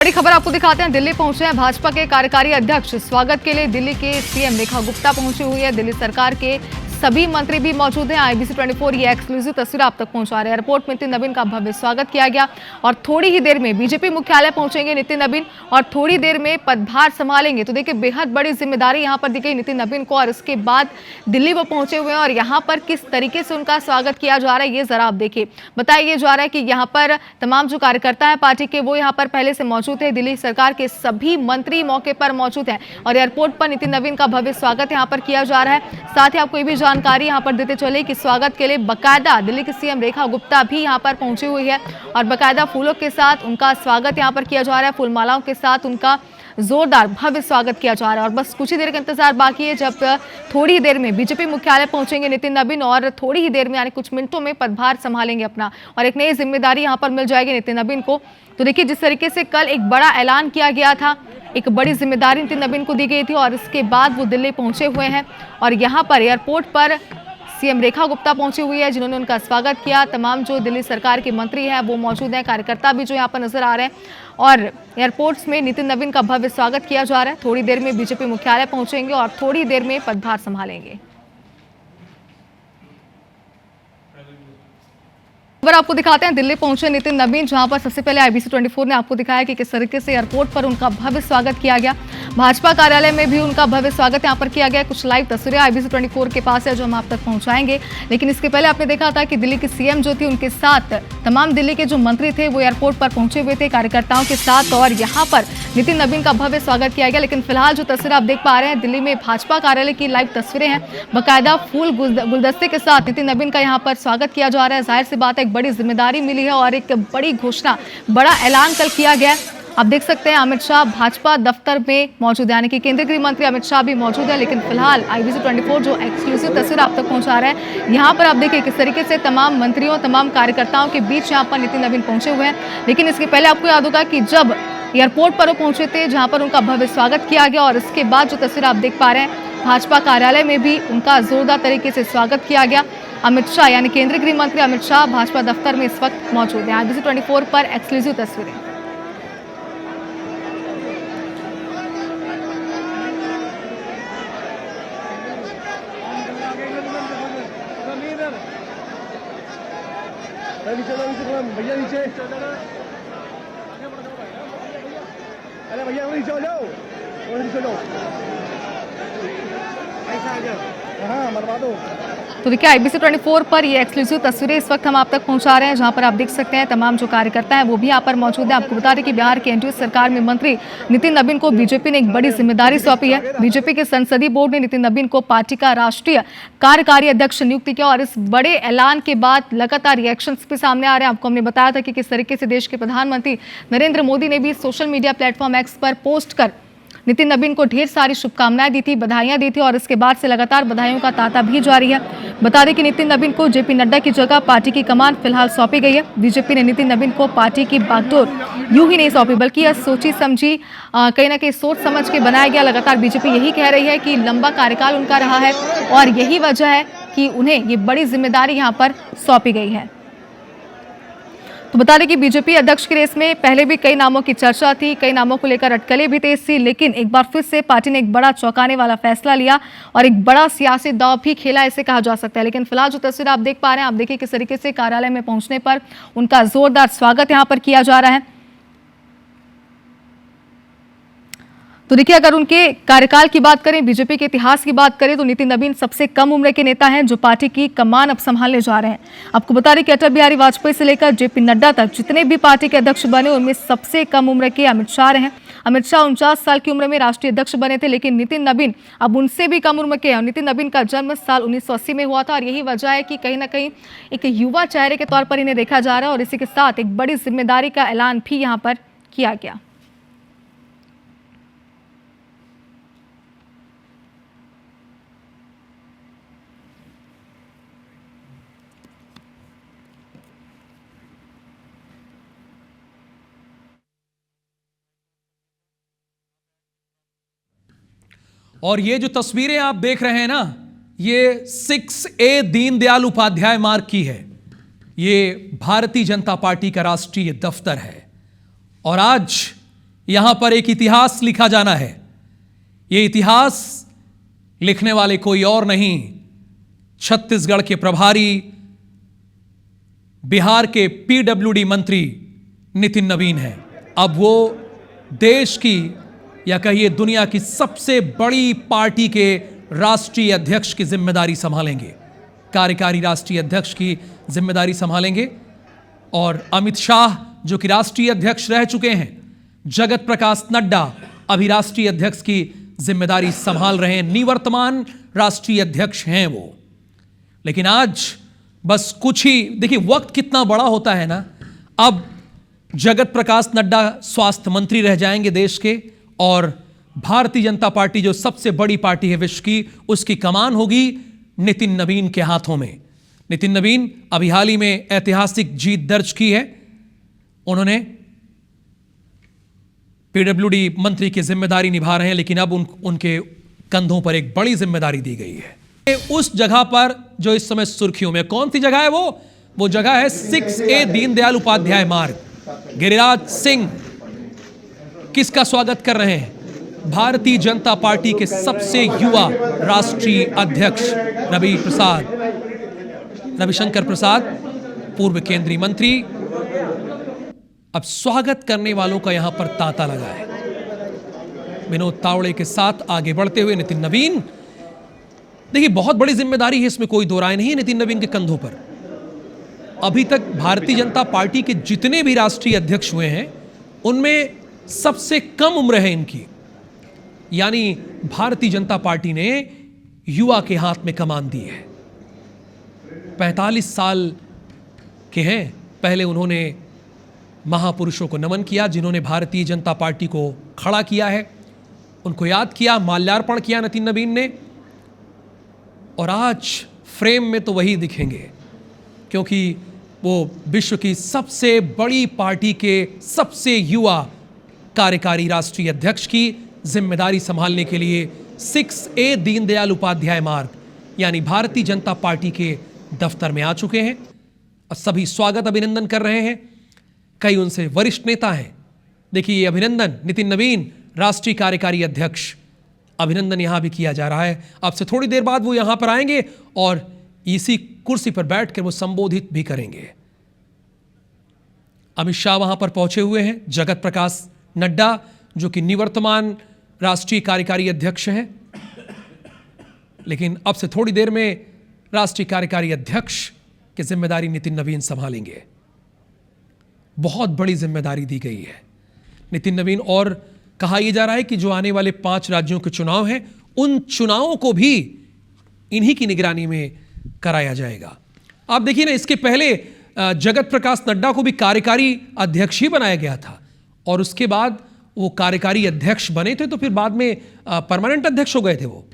बड़ी खबर आपको दिखाते हैं। दिल्ली पहुंचे हैं भाजपा के कार्यकारी अध्यक्ष। स्वागत के लिए दिल्ली के सीएम रेखा गुप्ता पहुंची हुई है। दिल्ली सरकार के सभी मंत्री भी मौजूद हैं। IBC 24 ये एक्सक्लूसिव तस्वीर आप तक पहुंचा रहे हैं। एयरपोर्ट में नितिन नवीन का भव्य स्वागत किया गया और थोड़ी ही देर में बीजेपी मुख्यालय पहुंचेंगे नितिन नवीन और थोड़ी देर में पदभार संभालेंगे। तो देखिए, बेहद बड़ी जिम्मेदारी यहां पर दी गई नितिन नवीन को और इसके बाद दिल्ली वो पहुंचे हुए हैं और यहाँ पर किस तरीके से उनका स्वागत किया जा रहा है ये जरा आप देखिए। बताया जा रहा है कि यहाँ पर तमाम जो कार्यकर्ता है पार्टी के वो यहाँ पर पहले से मौजूद है। दिल्ली सरकार के सभी मंत्री मौके पर मौजूद हैं और एयरपोर्ट पर नितिन नवीन का भव्य स्वागत यहाँ पर किया जा रहा है। साथ ही आपको ये भी जानकारी यहाँ पर देते चले कि स्वागत के लिए बकायदा दिल्ली की सीएम रेखा गुप्ता भी यहाँ पर पहुंची हुई है और बकायदा फूलों के साथ उनका स्वागत यहाँ पर किया जा रहा है। फूल मालाओं के साथ उनका जोरदार भव्य स्वागत किया जा रहा है और बस कुछ ही देर का इंतजार बाकी है जब थोड़ी ही देर में बीजेपी मुख्यालय पहुंचेंगे नितिन नवीन और थोड़ी ही देर में यानी कुछ मिनटों में पदभार संभालेंगे अपना और एक नई जिम्मेदारी यहां पर मिल जाएगी नितिन नवीन को। तो देखिए, जिस तरीके से कल एक बड़ा ऐलान किया गया था, एक बड़ी जिम्मेदारी नितिन नवीन को दी गई थी और इसके बाद वो दिल्ली पहुंचे हुए हैं और यहाँ पर एयरपोर्ट पर सीएम रेखा गुप्ता पहुंची हुई है जिन्होंने उनका स्वागत किया। तमाम जो दिल्ली सरकार के मंत्री हैं वो मौजूद हैं, कार्यकर्ता भी जो यहाँ पर नजर आ रहे हैं और एयरपोर्ट्स में नितिन नवीन का भव्य स्वागत किया जा रहा है। थोड़ी देर में बीजेपी मुख्यालय पहुंचेंगे और थोड़ी देर में पदभार संभालेंगे। खबर आपको दिखाते हैं। दिल्ली पहुंचे नितिन नवीन, जहां पर सबसे पहले IBC 24 ने आपको दिखाया कि किस तरीके से एयरपोर्ट पर उनका भव्य स्वागत किया गया। भाजपा कार्यालय में भी उनका भव्य स्वागत यहां पर किया गया। कुछ लाइव तस्वीरें IBC 24 के पास है जो हम आप तक पहुंचाएंगे, लेकिन इसके पहले आपने देखा था कि दिल्ली की सीएम जो थी उनके साथ तमाम दिल्ली के जो मंत्री थे वो एयरपोर्ट पर पहुंचे हुए थे कार्यकर्ताओं के साथ और यहाँ पर नितिन नवीन का भव्य स्वागत किया गया। लेकिन फिलहाल जो तस्वीर आप देख पा रहे हैं दिल्ली में भाजपा कार्यालय की लाइव तस्वीरें हैं। बाकायदा फूल गुलदस्ते के साथ नितिन नवीन का यहाँ पर स्वागत किया जा रहा है। जाहिर सी बात है, एक बड़ी जिम्मेदारी मिली है और एक बड़ी घोषणा, बड़ा ऐलान कल किया गया है। आप देख सकते हैं अमित शाह भाजपा दफ्तर में मौजूद है, यानी कि केंद्रीय गृह मंत्री अमित शाह भी मौजूद है। लेकिन फिलहाल IBC 24 जो एक्सक्लूसिव तस्वीर आप तक पहुंचा रहा है, यहाँ पर आप देखिए किस तरीके से तमाम मंत्रियों तमाम कार्यकर्ताओं के बीच यहाँ पर नितिन नवीन पहुंचे हुए हैं। लेकिन इसके पहले आपको याद होगा कि जब एयरपोर्ट पर वो पहुंचे थे जहाँ पर उनका भव्य स्वागत किया गया और इसके बाद जो तस्वीर आप देख पा रहे हैं भाजपा कार्यालय में भी उनका जोरदार तरीके से स्वागत किया गया। अमित शाह यानी केंद्रीय गृह मंत्री अमित शाह भाजपा दफ्तर में इस वक्त मौजूद हैं। IBC 24 पर एक्सक्लूसिव तस्वीरें। भैया नीचे, अरे भैया नीचे हो जाओ, नीचे जाओ, ऐसा आ जाओ, हाँ मरवा दो। तो देखिए, IBC 24 पर ये एक्सक्लूसिव तस्वीरें इस वक्त हम आप तक पहुंचा रहे हैं, जहां पर आप देख सकते हैं तमाम जो कार्यकर्ता हैं वो भी यहाँ पर मौजूद हैं। आपको बता दें कि बिहार की NDA सरकार में मंत्री नितिन नवीन को बीजेपी ने एक बड़ी जिम्मेदारी सौंपी है। बीजेपी के संसदीय बोर्ड ने नितिन नवीन को पार्टी का राष्ट्रीय कार्यकारी अध्यक्ष नियुक्त किया और इस बड़े ऐलान के बाद लगातार रिएक्शंस भी सामने आ रहे हैं। आपको हमने बताया था कि किस तरीके से देश के प्रधानमंत्री नरेंद्र मोदी ने भी सोशल मीडिया प्लेटफॉर्म X पर पोस्ट कर नितिन नवीन को ढेर सारी शुभकामनाएं दी थी, बधाइयां दी थी और इसके बाद से लगातार बधाइयों का तांता भी जारी है। बता दें कि नितिन नवीन को JP नड्डा की जगह पार्टी की कमान फिलहाल सौंपी गई है। बीजेपी ने नितिन नवीन को पार्टी की बागडोर यूं ही नहीं सौंपी बल्कि यह सोची समझी कहीं ना कहीं सोच समझ के बनाया गया। लगातार बीजेपी यही कह रही है कि लंबा कार्यकाल उनका रहा है और यही वजह है कि उन्हें ये बड़ी जिम्मेदारी यहाँ पर सौंपी गई है। तो बता दें कि बीजेपी अध्यक्ष की रेस में पहले भी कई नामों की चर्चा थी, कई नामों को लेकर अटकलें भी तेज थी, लेकिन एक बार फिर से पार्टी ने एक बड़ा चौंकाने वाला फैसला लिया और एक बड़ा सियासी दांव भी खेला, ऐसे कहा जा सकता है। लेकिन फिलहाल जो तस्वीर आप देख पा रहे हैं, आप देखिए किस तरीके से कार्यालय में पहुंचने पर उनका जोरदार स्वागत यहाँ पर किया जा रहा है। तो देखिए, अगर उनके कार्यकाल की बात करें, बीजेपी के इतिहास की बात करें तो नितिन नवीन सबसे कम उम्र के नेता हैं जो पार्टी की कमान अब संभालने जा रहे हैं। आपको बता दें कि अटल बिहारी वाजपेयी से लेकर JP नड्डा तक जितने भी पार्टी के अध्यक्ष बने उनमें सबसे कम उम्र के अमित शाह रहे हैं। अमित शाह 49 साल की उम्र में राष्ट्रीय अध्यक्ष बने थे, लेकिन नितिन नवीन अब उनसे भी कम उम्र के हैं। नितिन नवीन का जन्म साल 1980 में हुआ था और यही वजह है कि कहीं ना कहीं एक युवा चेहरे के तौर पर इन्हें देखा जा रहा है और इसी के साथ एक बड़ी जिम्मेदारी का ऐलान भी यहाँ पर किया गया। और ये जो तस्वीरें आप देख रहे हैं ना, ये 6A दीनदयाल उपाध्याय मार्ग की है। ये भारतीय जनता पार्टी का राष्ट्रीय दफ्तर है और आज यहां पर एक इतिहास लिखा जाना है। यह इतिहास लिखने वाले कोई और नहीं, छत्तीसगढ़ के प्रभारी, बिहार के पीडब्ल्यूडी मंत्री नितिन नवीन हैं। अब वो देश की या कहिए दुनिया की सबसे बड़ी पार्टी के राष्ट्रीय अध्यक्ष की जिम्मेदारी संभालेंगे, कार्यकारी राष्ट्रीय अध्यक्ष की जिम्मेदारी संभालेंगे। और अमित शाह जो कि राष्ट्रीय अध्यक्ष रह चुके हैं, जगत प्रकाश नड्डा अभी राष्ट्रीय अध्यक्ष की जिम्मेदारी संभाल रहे हैं, निवर्तमान राष्ट्रीय अध्यक्ष हैं वो। लेकिन आज बस कुछ ही, देखिए वक्त कितना बड़ा होता है ना। अब जगत प्रकाश नड्डा स्वास्थ्य मंत्री रह जाएंगे देश के, और भारतीय जनता पार्टी जो सबसे बड़ी पार्टी है विश्व की, उसकी कमान होगी नितिन नवीन के हाथों में। नितिन नवीन अभी हाल ही में ऐतिहासिक जीत दर्ज की है। उन्होंने पीडब्ल्यूडी मंत्री की जिम्मेदारी निभा रहे हैं, लेकिन अब उनके कंधों पर एक बड़ी जिम्मेदारी दी गई है। उस जगह पर जो इस समय सुर्खियों में, कौन सी जगह है वो जगह है 6A दीनदयाल उपाध्याय मार्ग। गिरिराज सिंह किसका स्वागत कर रहे हैं? भारतीय जनता पार्टी के सबसे युवा राष्ट्रीय अध्यक्ष रविशंकर प्रसाद, पूर्व केंद्रीय मंत्री। अब स्वागत करने वालों का यहां पर तांता लगा है। विनोद तावड़े के साथ आगे बढ़ते हुए नितिन नवीन, देखिए बहुत बड़ी जिम्मेदारी है, इसमें कोई दो राय नहीं है नितिन नवीन के कंधों पर। अभी तक भारतीय जनता पार्टी के जितने भी राष्ट्रीय अध्यक्ष हुए हैं, उनमें सबसे कम उम्र है इनकी, यानी भारतीय जनता पार्टी ने युवा के हाथ में कमान दी है। 45 साल के हैं। पहले उन्होंने महापुरुषों को नमन किया जिन्होंने भारतीय जनता पार्टी को खड़ा किया है, उनको याद किया, माल्यार्पण किया नितिन नवीन ने। और आज फ्रेम में तो वही दिखेंगे, क्योंकि वो विश्व की सबसे बड़ी पार्टी के सबसे युवा कार्यकारी राष्ट्रीय अध्यक्ष की जिम्मेदारी संभालने के लिए 6A दीनदयाल उपाध्याय मार्ग यानी भारतीय जनता पार्टी के दफ्तर में आ चुके हैं। और सभी स्वागत अभिनंदन कर रहे हैं। कई उनसे वरिष्ठ नेता हैं। देखिए ये अभिनंदन, नितिन नवीन राष्ट्रीय कार्यकारी अध्यक्ष, अभिनंदन यहां भी किया जा रहा है। अब से थोड़ी देर बाद वो यहां पर आएंगे और इसी कुर्सी पर बैठकर वो संबोधित भी करेंगे। अमित शाह वहां पर पहुंचे हुए हैं, जगत प्रकाश नड्डा जो कि निवर्तमान राष्ट्रीय कार्यकारी अध्यक्ष हैं, लेकिन अब से थोड़ी देर में राष्ट्रीय कार्यकारी अध्यक्ष की जिम्मेदारी नितिन नवीन संभालेंगे। बहुत बड़ी जिम्मेदारी दी गई है नितिन नवीन। और कहा यह जा रहा है कि जो आने वाले 5 राज्यों के चुनाव हैं, उन चुनावों को भी इन्हीं की निगरानी में कराया जाएगा। आप देखिए ना, इसके पहले जगत प्रकाश नड्डा को भी कार्यकारी अध्यक्ष ही बनाया गया था, और उसके बाद वो कार्यकारी अध्यक्ष बने थे तो फिर बाद में परमानेंट अध्यक्ष हो गए थे वो।